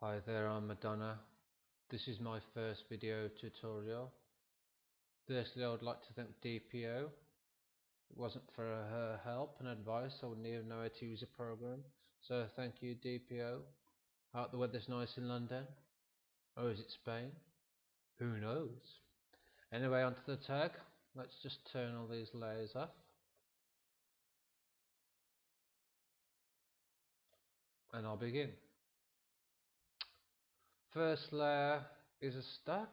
Hi there, I'm Madonna. This is my first video tutorial. Firstly, I would like to thank DPO. It wasn't for her help and advice, I wouldn't even know how to use a program. So thank you, DPO. Hope the weather's nice in London. Or is it Spain? Who knows? Anyway, onto the tag. Let's just turn all these layers off. And I'll begin. First layer is a stack.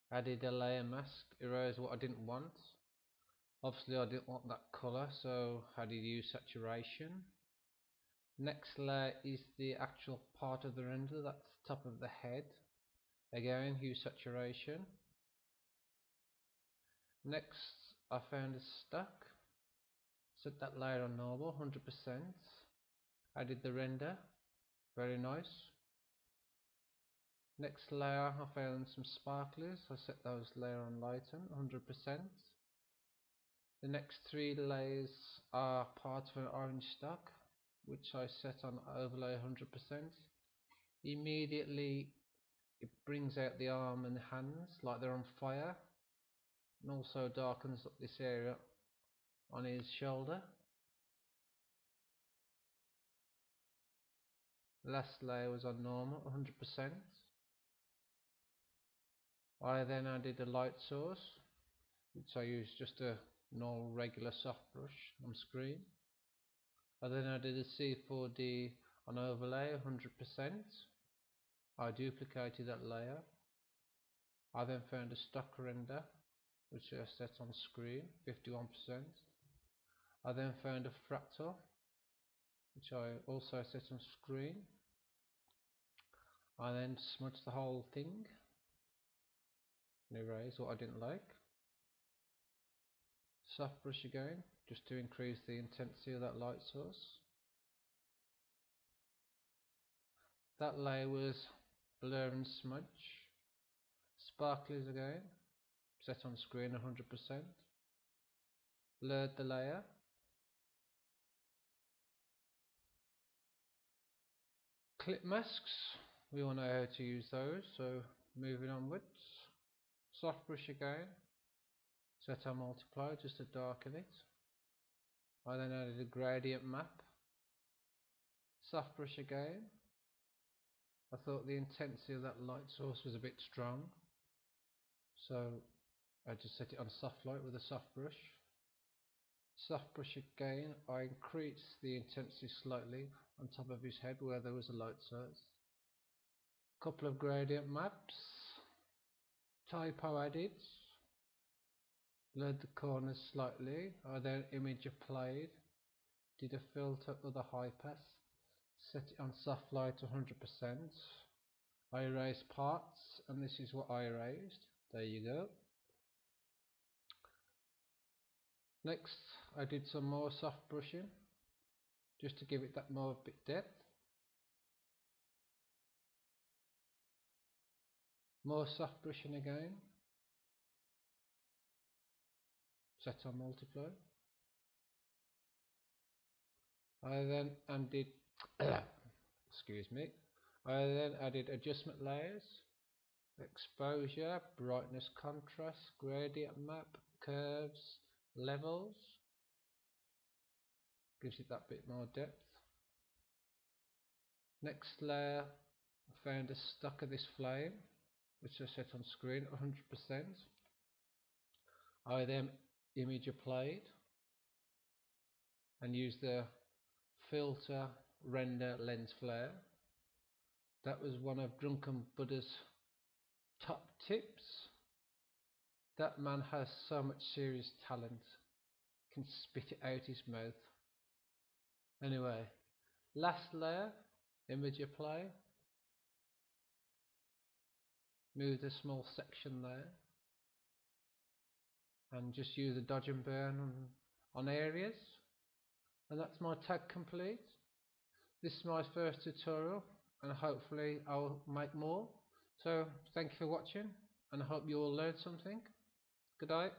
Added a layer mask, erase what I didn't want. Obviously I didn't want that colour, so I did use saturation. Next layer is the actual part of the render, that's the top of the head. Again, use saturation. Next I found a stack. Set that layer on normal, 100%. I did the render, very nice. Next layer I found some sparklers, I set those layer on lighten, 100%. The next three layers are part of an orange stack, which I set on overlay 100%. Immediately it brings out the arm and hands like they're on fire, and also darkens up this area on his shoulder. Last layer was on normal 100%. I then added a light source, which I used just a normal regular soft brush on screen. I then added a C4D on overlay 100%. I duplicated that layer. I then found a stock render, which I set on screen 51%. I then found a fractal, which I also set on screen. I then smudged the whole thing and erase what I didn't like. Soft brush again, just to increase the intensity of that light source. That layer was blur and smudge. Sparklers again, set on screen 100%. Blurred the layer. Clip masks, we all know how to use those, so moving onwards. Soft brush again, set on multiply just to darken it. I then added a gradient map. Soft brush again. I thought the intensity of that light source was a bit strong, so I just set it on soft light with a soft brush. Soft brush again, I increased the intensity slightly on top of his head where there was a light source. Couple of gradient maps. Typo added. Blurred the corners slightly. I then image applied. Did a filter with a high pass. Set it on soft light 100%. I erased parts, and this is what I erased. There you go. Next I did some more soft brushing, just to give it that more bit depth. More soft brushing again. Set on multiply. I then added excuse me. I then added adjustment layers, exposure, brightness, contrast, gradient map, curves, levels. Gives it that bit more depth. Next layer, I found a stock of this flame, which I set on screen 100%. I then image applied and used the filter render lens flare. That was one of Drunken Buddha's top tips. That man has so much serious talent, can spit it out his mouth. Anyway, last layer, image apply. Move the small section there and just use a dodge and burn on areas, and that's my tag complete. This is my first tutorial, and hopefully I'll make more. So thank you for watching, and I hope you all learned something. Good night.